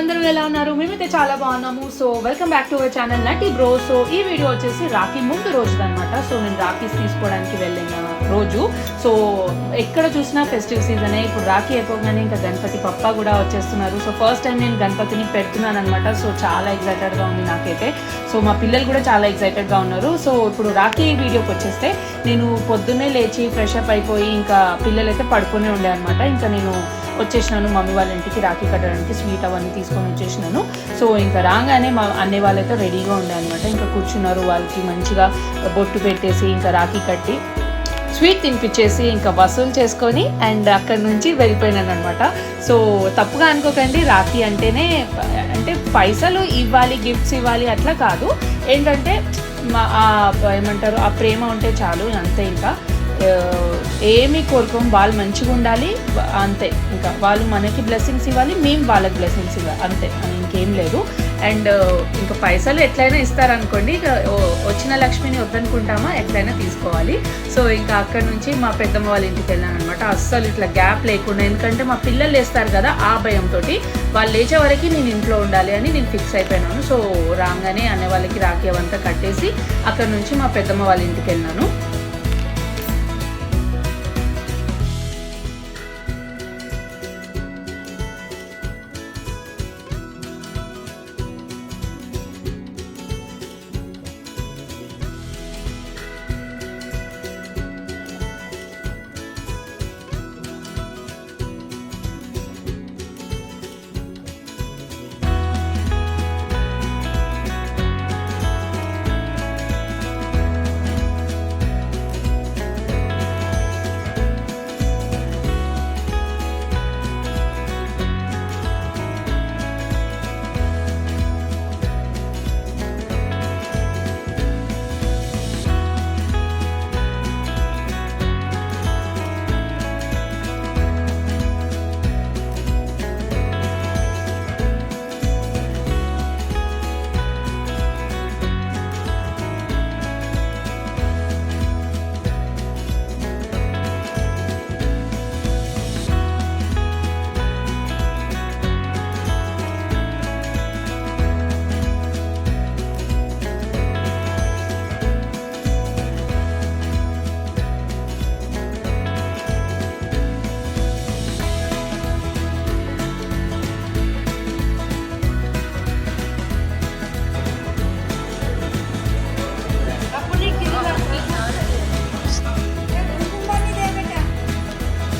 అందరూ ఎలా ఉన్నారు? మేమైతే చాలా బాగున్నాము. So welcome back to our channel నటి బ్రో. సో ఈ వీడియో వచ్చేసి రాఖీ ముందు రోజు అనమాట. సో నేను రాఖీస్ తీసుకోవడానికి వెళ్ళిన రోజు. సో ఎక్కడ చూసినా ఫెస్టివ్ సీజనే. ఇప్పుడు రాఖీ అయిపోగానే ఇంకా గణపతి పప్ప కూడా వచ్చేస్తున్నారు. సో ఫస్ట్ టైం నేను గణపతిని పెడుతున్నాను అనమాట. సో చాలా ఎక్సైటెడ్గా ఉంది నాకైతే. సో మా పిల్లలు కూడా చాలా ఎక్సైటెడ్గా ఉన్నారు. సో ఇప్పుడు రాఖీ వీడియోకి వచ్చేస్తే నేను పొద్దున్నే లేచి ఫ్రెష్ అప్ అయిపోయి ఇంకా పిల్లలైతే పడుకునే ఉండే అనమాట. ఇంకా నేను వచ్చేసినాను మమ్మీ వాళ్ళ ఇంటికి రాఖీ కట్టడానికి. స్వీట్ అవన్నీ తీసుకొని వచ్చేసినాను. సో ఇంకా రాగానే మా అన్నయ్య వాళ్ళైతే రెడీగా ఉండే అనమాట. ఇంకా కూర్చున్నారు, వాళ్ళకి మంచిగా బొట్టు పెట్టేసి ఇంకా రాఖీ కట్టి స్వీట్ తినిపించేసి ఇంకా వసూలు చేసుకొని అండ్ అక్కడి నుంచి వెళ్ళిపోయినాను అనమాట. సో తప్పుగా అనుకోకండి, రాఖీ అంటేనే అంటే పైసలు ఇవ్వాలి, గిఫ్ట్స్ ఇవ్వాలి అట్లా కాదు. ఏంటంటే ఏమంటారు, ఆ ప్రేమ ఉంటే చాలు అంతే. ఇంకా ఏమి కోరుకోం, వాళ్ళు మంచిగా ఉండాలి అంతే. ఇంకా వాళ్ళు మనకి బ్లెస్సింగ్స్ ఇవ్వాలి, మేము వాళ్ళకి బ్లెస్సింగ్స్ ఇవ్వాలి అంతే, ఇంకేం లేదు. అండ్ ఇంకా పైసలు ఎట్లయినా ఇస్తారనుకోండి, ఇక వచ్చిన లక్ష్మిని వద్దనుకుంటామా, ఎట్లయినా తీసుకోవాలి. సో ఇంకా అక్కడ నుంచి మా పెద్దమ్మ వాళ్ళ ఇంటికి వెళ్ళాను అనమాట. అస్సలు ఇట్లా గ్యాప్ లేకుండా, ఎందుకంటే మా పిల్లలు లేస్తారు కదా, ఆ భయంతో వాళ్ళు లేచే వరకు నేను ఇంట్లో ఉండాలి అని నేను ఫిక్స్ అయిపోయినాను. సో రాగానే అనే వాళ్ళకి రాఖీ అవంతా కట్టేసి అక్కడ నుంచి మా పెద్దమ్మ వాళ్ళ ఇంటికి వెళ్ళాను.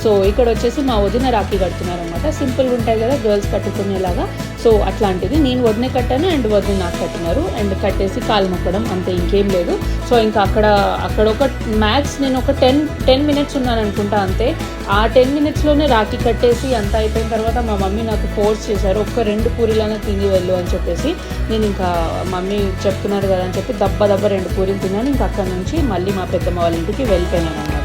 సో ఇక్కడ వచ్చేసి మా వదిన రాఖీ కడుతున్నారు అనమాట. సింపుల్గా ఉంటాయి కదా గర్ల్స్ కట్టుకునేలాగా. సో అట్లాంటిది నేను వదిన కట్టాను అండ్ వదిన నాకు కట్టినారు. అండ్ కట్టేసి కాలు మొక్కడం అంతే, ఇంకేం లేదు. సో ఇంకా అక్కడ ఒక మ్యాక్స్ నేను ఒక 10 మినిట్స్ ఉన్నాను అనుకుంటా అంతే. ఆ 10 మినిట్స్లోనే రాఖీ కట్టేసి అంతా అయిపోయిన తర్వాత మా మమ్మీ నాకు ఫోర్స్ చేశారు, ఒక్క 2 పూరీలైనా తిని వెళ్ళు అని చెప్పేసి. నేను ఇంకా మమ్మీ చెప్తున్నారు కదా అని చెప్పి దబ్బ 2 పూరీలు తిన్నాను. ఇంకా అక్కడ నుంచి మళ్ళీ మా పెద్దమ్మ వాళ్ళ ఇంటికి వెళ్ళిపోయాను అనమాట.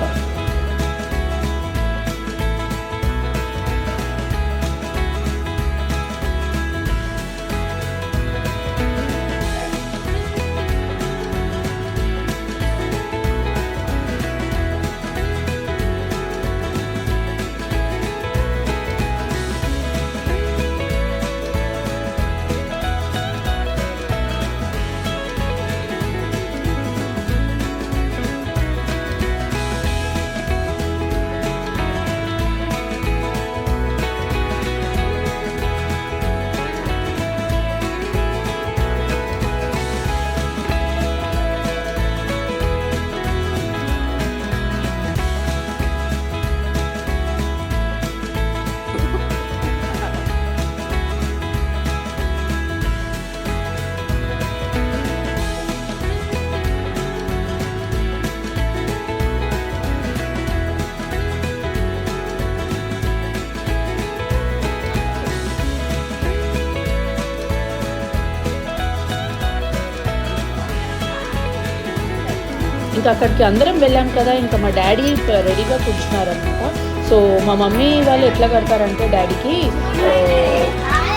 ఇంకా అక్కడికి అందరం వెళ్ళాం కదా, ఇంకా మా డాడీ రెడీగా కూర్చున్నారనమాట. సో మా మమ్మీ వాళ్ళు ఎట్లా కడతారంటే డాడీకి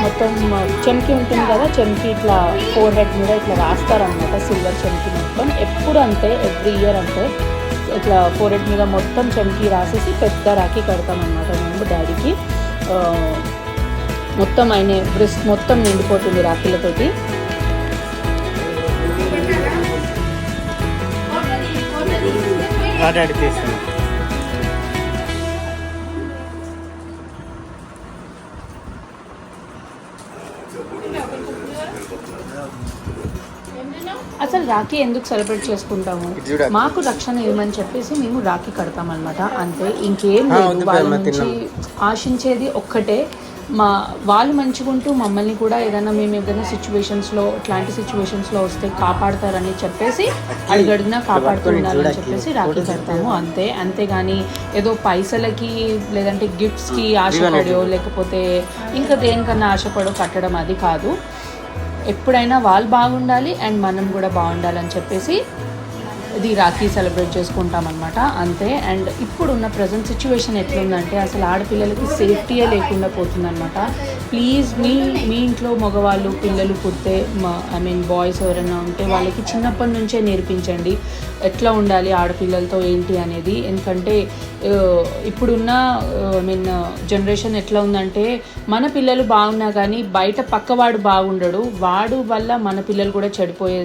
మొత్తం చెంకి ఉంటుంది కదా, చెంకి ఇట్లా ఫోర్ హెడ్ మీద ఇట్లా రాస్తారనమాట, సిల్వర్ చెంకి మొత్తం. ఎప్పుడు అంతే, ఎవ్రీ ఇయర్ అంతే. ఇట్లా ఫోర్ హెడ్ మీద మొత్తం చెంకి రాసేసి పెద్ద రాఖీ కడతామన్నమాట మేము డాడీకి. మొత్తం ఆయన బ్రెస్ట్ మొత్తం నిండిపోతుంది రాఖీలతోటి. అసలు రాఖీ ఎందుకు సెలబ్రేట్ చేసుకుంటాము, మాకు రక్షణ ఇవ్వమని చెప్పేసి మేము రాఖీ కడతామన్నమాట. అంతే, ఇంకేం లేదు. వాళ్ళ నుంచి ఆశించేది ఒక్కటే, వాళ్ళు మంచిగుంటూ మమ్మల్ని కూడా ఏదైనా మేము ఏదైనా సిచ్యువేషన్స్లో ఇట్లాంటి సిచ్యువేషన్స్లో వస్తే కాపాడతారని చెప్పేసి అడిగడిగినా కాపాడుతున్నారని చెప్పేసి రాఖీ కడతాము అంతే. అంతేగాని ఏదో పైసలకి లేదంటే గిఫ్ట్స్కి ఆశపడో లేకపోతే ఇంకా దేనికన్నా ఆశపడో కట్టడం అది కాదు. ఎప్పుడైనా వాళ్ళు బాగుండాలి అండ్ మనం కూడా బాగుండాలని చెప్పేసి ఇది రాఖీ సెలబ్రేట్ చేసుకుంటామన్నమాట అంతే. అండ్ ఇప్పుడున్న ప్రజెంట్ సిచ్యువేషన్ ఎట్లుందంటే అసలు ఆడపిల్లలకి సేఫ్టీయే లేకుండా పోతుందన్నమాట. ప్లీజ్ మీ ఇంట్లో మగవాళ్ళు పిల్లలు పుడితే బాయ్స్ ఎవరైనా ఉంటే వాళ్ళకి చిన్నప్పటి నుంచే నేర్పించండి ఎట్లా ఉండాలి ఆడపిల్లలతో ఏంటి అనేది. ఎందుకంటే ఇప్పుడున్న జనరేషన్ ఎట్లా ఉందంటే మన పిల్లలు బాగున్నా కానీ బయట పక్కవాడు బాగుండడు, వాడు వల్ల మన పిల్లలు కూడా చెడిపోయే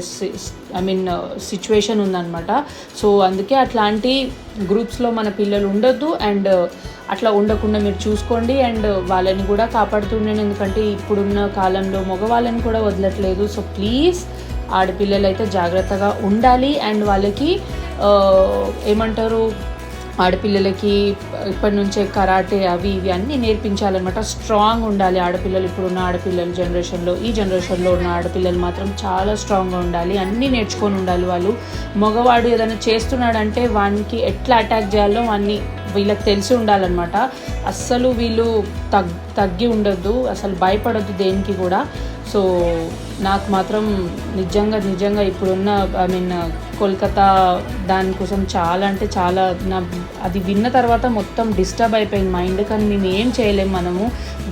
సిచ్యువేషన్ ఉందన్నమాట. సో అందుకే అట్లాంటి గ్రూప్స్లో మన పిల్లలు ఉండొద్దు అండ్ అట్లా ఉండకుండా మీరు చూసుకోండి అండ్ వాళ్ళని కూడా కాపాడుతున్నాను. ఎందుకంటే ఇప్పుడున్న కాలంలో మగవాళ్ళని కూడా వదలట్లేదు. సో ప్లీజ్ ఆడపిల్లలు అయితే జాగ్రత్తగా ఉండాలి అండ్ వాళ్ళకి ఏమంటారు ఆడపిల్లలకి ఇప్పటి నుంచే కరాటే అవి ఇవి అన్నీ నేర్పించాలన్నమాట. స్ట్రాంగ్ ఉండాలి ఆడపిల్లలు. ఇప్పుడున్న ఆడపిల్లలు ఈ జనరేషన్లో ఉన్న ఆడపిల్లలు మాత్రం చాలా స్ట్రాంగ్గా ఉండాలి, అన్నీ నేర్చుకొని ఉండాలి. వాళ్ళు మగవాడు ఏదైనా చేస్తున్నాడంటే వానికి ఎట్లా అటాక్ చేయాలో అన్నీ వీళ్ళకి తెలిసి ఉండాలన్నమాట. అస్సలు వీళ్ళు తగ్గి ఉండొద్దు, అసలు భయపడొద్దు దేనికి కూడా. సో నాకు మాత్రం నిజంగా ఇప్పుడున్న కోల్కతా దానికోసం చాలా అంటే చాలా అది విన్న తర్వాత మొత్తం డిస్టర్బ్ అయిపోయింది మైండ్. కానీ మేము ఏం చేయలేము, మనము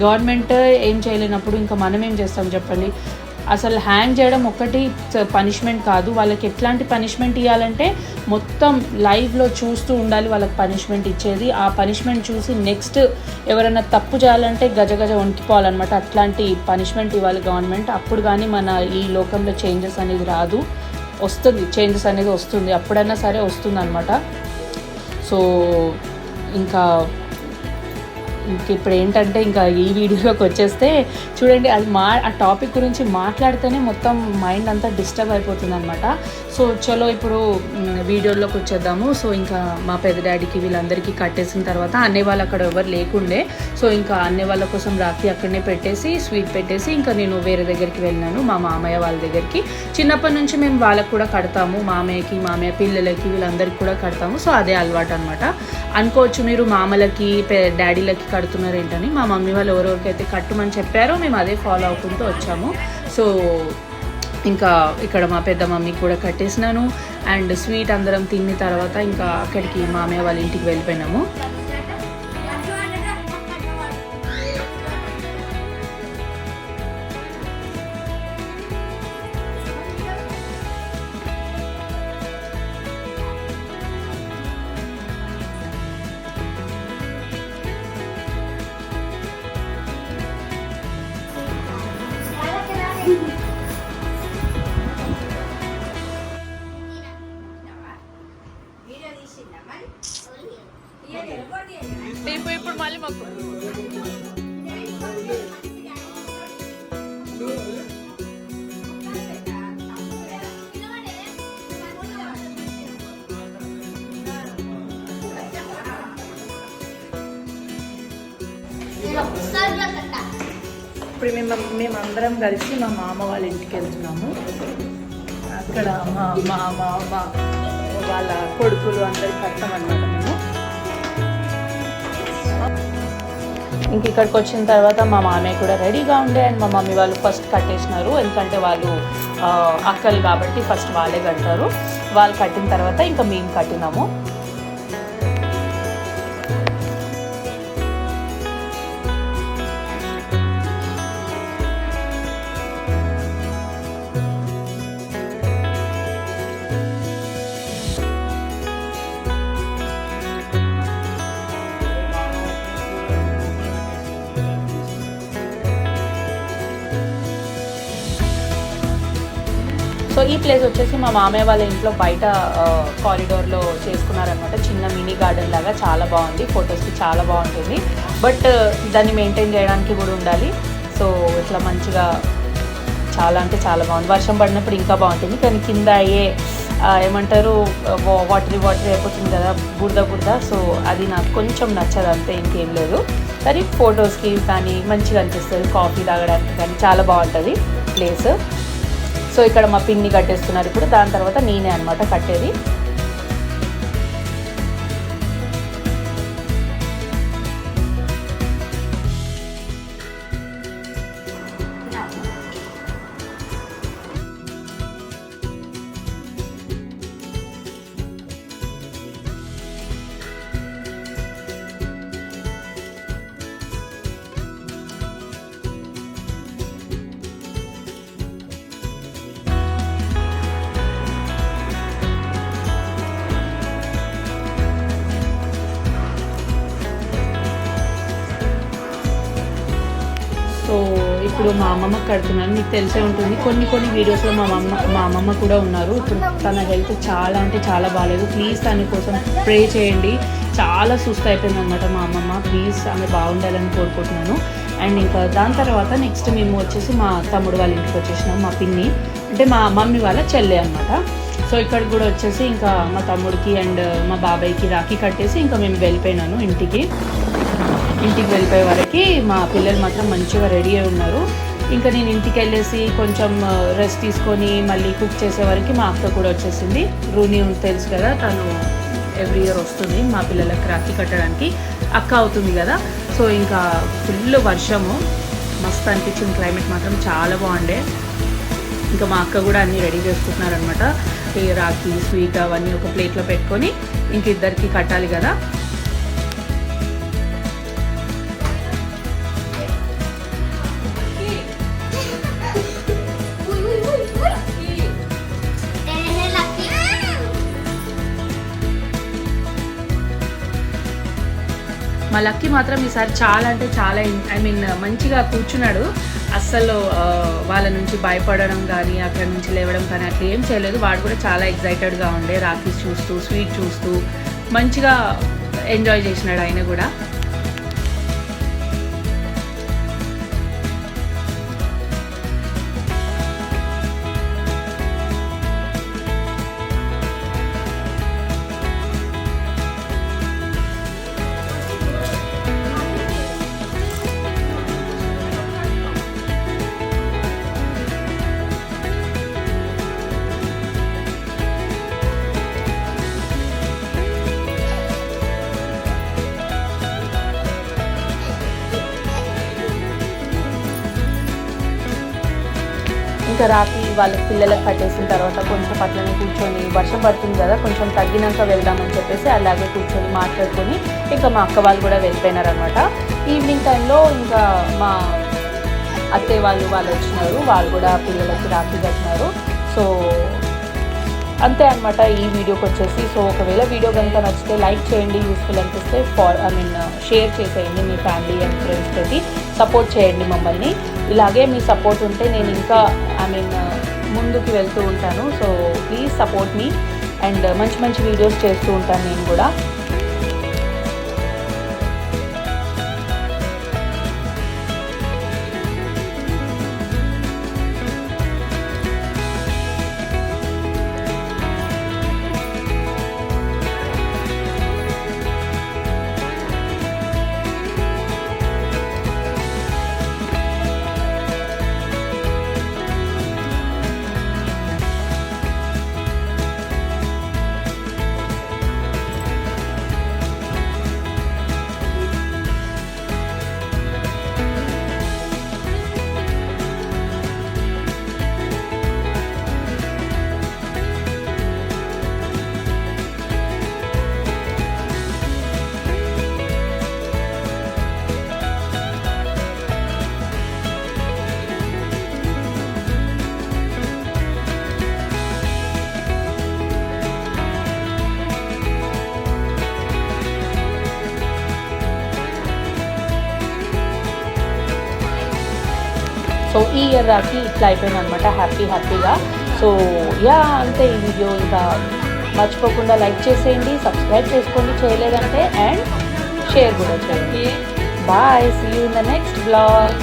గవర్నమెంట్ ఏం చేయలేనప్పుడు ఇంకా మనం ఏం చేస్తాం చెప్పండి. అసలు హ్యాంగ్ చేయడం ఒక్కటి పనిష్మెంట్ కాదు, వాళ్ళకి ఎట్లాంటి పనిష్మెంట్ ఇవ్వాలంటే మొత్తం లైవ్లో చూస్తూ ఉండాలి వాళ్ళకి పనిష్మెంట్ ఇచ్చేది. ఆ పనిష్మెంట్ చూసి నెక్స్ట్ ఎవరైనా తప్పు చేయాలంటే గజ వణికిపోవాలన్నమాట. అట్లాంటి పనిష్మెంట్ ఇవ్వాలి గవర్నమెంట్. అప్పుడు కానీ మన ఈ లోకంలో చేంజెస్ అనేది రాదు, చేంజెస్ అనేది వస్తుంది, అప్పుడైనా సరే వస్తుంది అనమాట. సో ఇంకా ఇప్పుడు ఏంటంటే ఇంకా ఈ వీడియోలోకి వచ్చేస్తే చూడండి, అది ఆ టాపిక్ గురించి మాట్లాడితేనే మొత్తం మైండ్ అంతా డిస్టర్బ్ అయిపోతుంది అనమాట. సో చలో ఇప్పుడు వీడియోలోకి వచ్చేద్దాము. సో ఇంకా మా పెద్ద డాడీకి వీళ్ళందరికీ కట్టేసిన తర్వాత అన్నయ్య వాళ్ళు అక్కడ ఎవరు లేకుండే. సో ఇంకా అన్నయ్య వాళ్ళ కోసం రాఖీ అక్కడనే పెట్టేసి స్వీట్ పెట్టేసి ఇంకా నేను వేరే దగ్గరికి వెళ్ళినాను, మా మామయ్య వాళ్ళ దగ్గరికి. చిన్నప్పటి నుంచి మేము వాళ్ళకు కూడా కడతాము, మామయ్య పిల్లలకి వీళ్ళందరికీ కూడా కడతాము. సో అదే అలవాటు అనమాట. అనుకోవచ్చు మీరు మామలకి డాడీలకి కడుతున్నారు ఏంటని. మా మమ్మీ వాళ్ళు ఎవరెవరికైతే కట్టమని చెప్పారో మేము అదే ఫాలో అవుకుంటూ వచ్చాము. సో ఇంకా ఇక్కడ మా పెద్ద మమ్మీకి కూడా కట్టేసినాను అండ్ స్వీట్ అందరం తిన్న తర్వాత ఇంకా అక్కడికి మామయ్య వాళ్ళ ఇంటికి వెళ్ళిపోయినాము. ఇప్పుడు మళ్ళీ మాకు ఇప్పుడు మేమందరం కలిసి మా మామ వాళ్ళ ఇంటికి వెళ్తున్నాము. అక్కడ మా వాళ్ళ కొడుకులు అందరికి కడతామన్నమాట మేము. ఇంక ఇక్కడికి వచ్చిన తర్వాత మా మామయ్య కూడా రెడీగా ఉండే అండ్ మా మమ్మీ వాళ్ళు ఫస్ట్ కట్టేసినారు. ఎందుకంటే వాళ్ళు అక్కలు కాబట్టి ఫస్ట్ వాళ్ళే కడతారు. వాళ్ళు కట్టిన తర్వాత ఇంకా మేము కట్టినాము. ఈ ప్లేస్ వచ్చేసి మా మామయ్య వాళ్ళ ఇంట్లో బయట కారిడోర్లో చేసుకున్నారనమాట, చిన్న మినీ గార్డెన్ లాగా. చాలా బాగుంది, ఫొటోస్కి చాలా బాగుంటుంది. బట్ దాన్ని మెయింటైన్ చేయడానికి కూడా ఉండాలి. సో ఇట్లా మంచిగా చాలా అంటే చాలా బాగుంది. వర్షం పడినప్పుడు ఇంకా బాగుంటుంది, కానీ కింద ఏమంటారు వాటరీ అయిపోతుంది కదా, బురద. సో అది నాకు కొంచెం నచ్చదు, అంతే, ఇంకేం లేదు. కానీ ఫొటోస్కి కానీ మంచిగా అనిపిస్తుంది, కాఫీ తాగడానికి కానీ చాలా బాగుంటుంది ప్లేస్. సో ఇక్కడ మా పిన్ని కట్టేస్తున్నారు ఇప్పుడు, దాని తర్వాత నేనే అనమాట కట్టేది. సో ఇప్పుడు మా అమ్మమ్మ కడుతున్నాను, మీకు తెలిసే ఉంటుంది. కొన్ని వీడియోస్లో మా అమ్మమ్మ కూడా ఉన్నారు. ఇప్పుడు తన హెల్త్ చాలా అంటే చాలా బాగాలేదు. ప్లీజ్ తన కోసం ప్రే చేయండి. చాలా సుస్థ అయిపోయింది అనమాట మా అమ్మమ్మ. ప్లీజ్ ఆమె బాగుండాలని కోరుకుంటున్నాను. అండ్ ఇంకా దాని తర్వాత నెక్స్ట్ మేము వచ్చేసి మా తమ్ముడు వాళ్ళ ఇంటికి వచ్చేసినాం. మా పిన్ని అంటే మా మమ్మీ వాళ్ళ చెల్లె అనమాట. సో ఇక్కడ కూడా వచ్చేసి ఇంకా మా తమ్ముడికి అండ్ మా బాబాయ్కి రాఖీ కట్టేసి ఇంకా మేము వెళ్ళిపోయినాను ఇంటికి వెళ్ళిపోయే వరకు. మా పిల్లలు మాత్రం మంచిగా రెడీ అయి ఉన్నారు. ఇంకా నేను ఇంటికి వెళ్ళేసి కొంచెం రెస్ట్ తీసుకొని మళ్ళీ కుక్ చేసే వరకు మా అక్క కూడా వచ్చేసింది. రూని తెలుసు కదా, తను ఎవ్రీ ఇయర్ వస్తుంది మా పిల్లలకు రాఖీ కట్టడానికి, అక్క అవుతుంది కదా. సో ఇంకా ఫుల్ వర్షము, మస్తు అనిపించింది. క్లైమేట్ మాత్రం చాలా బాగుండే. ఇంకా మా అక్క కూడా అన్నీ రెడీ చేసుకుంటున్నారనమాట. రాఖీ స్వీట్ అవన్నీ ఒక ప్లేట్లో పెట్టుకొని ఇంక ఇద్దరికి కట్టాలి కదా. మా లక్కీ మాత్రం ఈసారి చాలా అంటే చాలా మంచిగా కూర్చున్నాడు. అస్సలు వాళ్ళ నుంచి భయపడడం కానీ అక్కడ నుంచి లేవడం కానీ అట్లా ఏం చేయలేదు. వాడు కూడా చాలా ఎక్సైటెడ్గా ఉండే, రాఖీస్ చూస్తూ స్వీట్ చూస్తూ మంచిగా ఎంజాయ్ చేసినాడు ఆయన కూడా. ఇంకా రాఖీ వాళ్ళ పిల్లలకు కట్టేసిన తర్వాత కొంచెం అట్లనే కూర్చొని, వర్షం పడుతుంది కదా, కొంచెం తగ్గినాక వెళ్దామని చెప్పేసి అలాగే కూర్చొని మాట్లాడుకొని ఇంకా మా అక్క వాళ్ళు కూడా వెళ్ళిపోయినారనమాట. ఈవినింగ్ టైంలో ఇంకా మా అత్తయ్య వాళ్ళు వచ్చినారు, వాళ్ళు కూడా పిల్లలకి రాఖీ కట్టినారు. సో అంతే అనమాట ఈ వీడియోకి వచ్చేసి. సో ఒకవేళ వీడియో కనుక నచ్చితే లైక్ చేయండి, యూస్ఫుల్ అనిపిస్తే షేర్ చేసేయండి మీ ఫ్యామిలీ అండ్ ఫ్రెండ్స్ తోటి, సపోర్ట్ చేయండి మమ్మల్ని. ఇలాగే మీ సపోర్ట్ ఉంటే నేను ఇంకా ముందుకు వెళ్తూ ఉంటాను. So please support me and మంచి వీడియోస్ చేస్తూ ఉంటాను నేను కూడా. సో ఈ ఇయర్ రాకి ఇట్లా అయిపోయింది అనమాట, హ్యాపీగా. సో సో యా అంతే ఈ వీడియో. ఇంకా మర్చిపోకుండా లైక్ చేసేయండి, సబ్స్క్రైబ్ చేసుకోండి చేయలేదంటే, అండ్ షేర్ కూడా చేయండి. Bye, see you in the next blog.